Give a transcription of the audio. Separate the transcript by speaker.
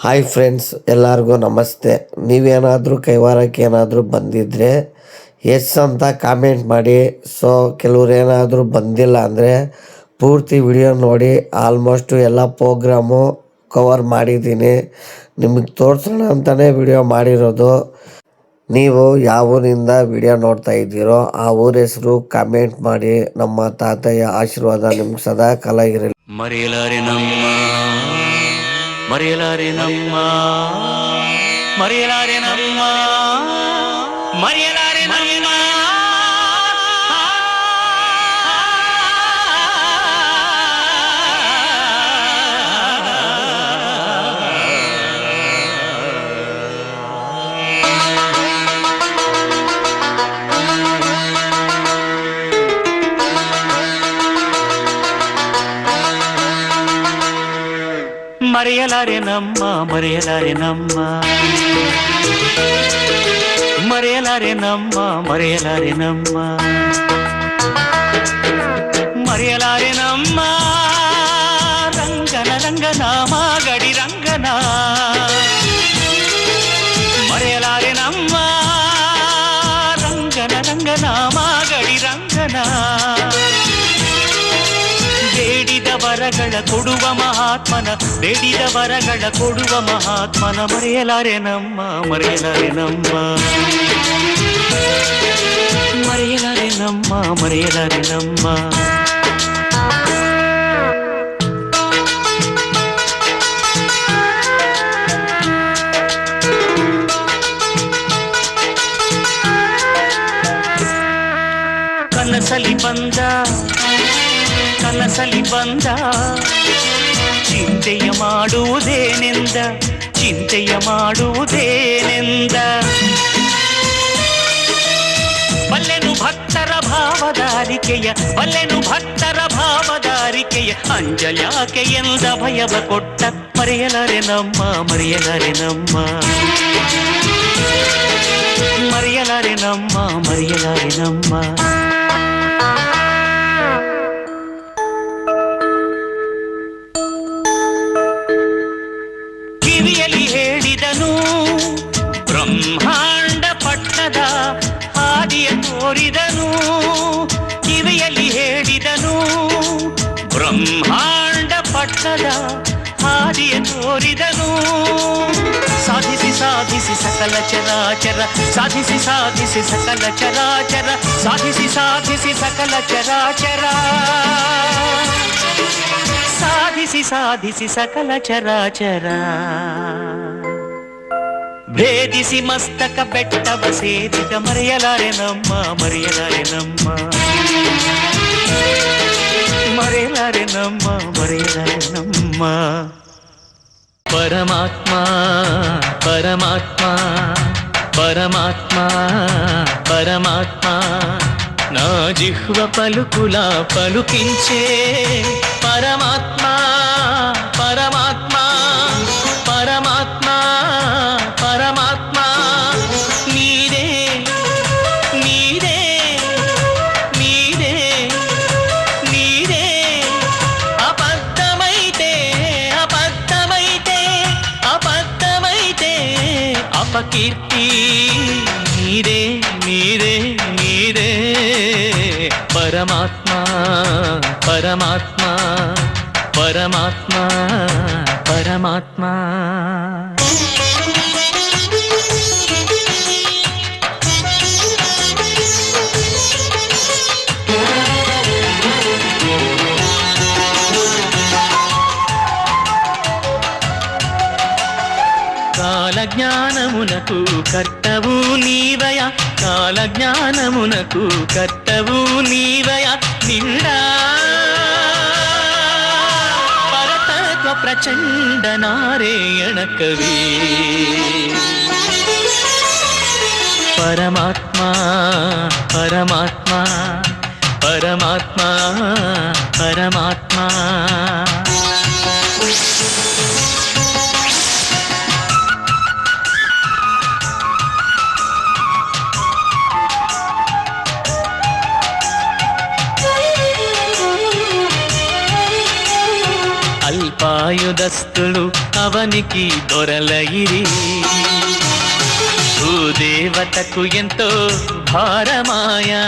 Speaker 1: Hi friends, ಎಲ್ಲರಿಗೂ ನಮಸ್ತೆ. ನೀವೇನಾದರೂ ಕೈವಾರಕ್ಕೆ ಏನಾದರೂ ಬಂದಿದ್ದರೆ ಎಸ್ ಅಂತ ಕಾಮೆಂಟ್ ಮಾಡಿ. ಸೊ ಕೆಲವ್ರು ಏನಾದರೂ ಬಂದಿಲ್ಲ ಅಂದರೆ ಪೂರ್ತಿ ವಿಡಿಯೋ ನೋಡಿ. ಆಲ್ಮೋಸ್ಟು ಎಲ್ಲ ಪ್ರೋಗ್ರಾಮು ಕವರ್ ಮಾಡಿದ್ದೀನಿ. ನಿಮಗೆ ತೋರಿಸೋಣ ಅಂತಲೇ ವಿಡಿಯೋ ಮಾಡಿರೋದು. ನೀವು ಯಾವ ಊರಿಂದ ವಿಡಿಯೋ ನೋಡ್ತಾ ಇದ್ದೀರೋ ಆ ಊರ ಹೆಸರು ಕಾಮೆಂಟ್ ಮಾಡಿ. ನಮ್ಮ ತಾತಯ್ಯ ಆಶೀರ್ವಾದ ನಿಮ್ಗೆ ಸದಾ ಕಾಲ ಇರಲಿ.
Speaker 2: ಮರೆಯಲಾರೆ ನಮ್ಮ ಮರೆಯಲಾರೆ ನಮ್ಮ ಮರೆಯಲಾರೆ ನಮ್ಮ ಮರೆಯಲಾರೆ ನಮ್ಮ ಮರೆಯಲಾರೆ ನಮ್ಮ ಮರೆಯಲಾರೆ ನಮ್ಮ ಮರೆಯಲಾರೆ ನಮ್ಮ ಮರೆಯಲಾರೆ ನಮ್ಮ ಮರೆಯಲಾರೆ ನಮ್ಮ ರಂಗನ ರಂಗನಾಮ ಗಡಿ ರಂಗನ ಮರೆಯಲಾರೆ ನಮ್ಮ ರಂಗನ ರಂಗನಾಮ ಗಡಿ ರಂಗನ ಬೇಡಿದ ವರಗಳ ಕೊಡುವ ಮಹಾತ್ಮನ ಬೇಡಿದ ವರಗಳ ಕೊಡುವ ಮಹಾತ್ಮನ ಮರೆಯಲಾರೆ ನಮ್ಮ ಮರೆಯಲಾರೆ ನಮ್ಮ ಮರೆಯಲಾರೆ ನಮ್ಮ ಮರೆಯಲಾರೆ ನಮ್ಮ ಕನಸಲಿ ಬಂದ ಕನಸಲಿ ಬಂದ ಚಿಂತೆಯ ಮಾಡುವುದೇನೆಂದ ಚಿಂತೆಯ ಮಾಡುವುದೇನೆಂದ ಬಲ್ಲೆನು ಭಕ್ತರ ಭಾವದಾರಿಕೆಯ ಬಲ್ಲೆನು ಭಕ್ತರ ಭಾವದಾರಿಕೆಯ ಅಂಜಲ್ಯಾಕೆ ಎಂದ ಭಯವ ಕೊಟ್ಟ ಮರೆಯಲಾರೆ ನಮ್ಮ ಮರೆಯಲಾರೆ ನಮ್ಮ ಮರೆಯಲಾರೆ ನಮ್ಮ ಮರೆಯಲಾರೆ ನಮ್ಮ ಕಿವಿಯಲ್ಲಿ ಹೇಳಿದನು ಬ್ರಹ್ಮಾಂಡ ಪಟ್ಟದ ಹಾದಿಯ ತೋರಿದನು ಕಿವಿಯಲ್ಲಿ ಹೇಳಿದನು ಬ್ರಹ್ಮಾಂಡ ಪಟ್ಟದ ಹಾದಿಯ ತೋರಿದನು ಸಾಧಿಸಿ ಸಾಧಿಸಿ ಸಕಲ ಚರಾಚರ ಸಾಧಿಸಿ ಸಾಧಿಸಿ ಸಕಲ ಚರಾಚರ ಸಾಧಿಸಿ ಸಾಧಿಸಿ ಸಕಲ ಚರಾಚರ ಸಾಧಿಸಿ ಸಾಧಿಸಿ ಸಕಲ ಚರಾಚರ ಭೇದಿಸಿ ಮಸ್ತಕ ಬೆಟ್ಟವ ಸೇರಿದ ಮರೆಯಲಾರೆ ನಮ್ಮ ಮರೆಯಲಾರೆ ನಮ್ಮ ಮರೆಯಲಾರೆ ನಮ್ಮ ಮರೆಯಲಾರೆ ನಮ್ಮ ಪರಮಾತ್ಮ ಪರಮಾತ್ಮ ಪರಮಾತ್ಮ ಪರಮಾತ್ಮ నా జిహ్వ పలుకుల పలుకించే పరమాత్మ పరమాత్మ పరమాత్మ పరమాత్మ నీదే నీదే నీదే నీదే అబద్ధమైతే అబద్ధమైతే అబద్ధమైతే అపకీర్తి నీదే నీదే నీదే పరమాత్మ పరమాత్మ పరమాత్మ పరమాత్మ కాలజ్ఞానమునకు కర్తవు నీవయ కాలజ్ఞానమునకు కర్తవు నీవయ నిండా పరతత్వ ప్రచండ నారాయణ కవి పరమాత్మ పరమాత్మ పరమాత్మ పరమాత్మ అల్పాయుధస్తులు అవనికి దొరికి దొరలయిరి భూదేవతకు ఎంతో భారమాయా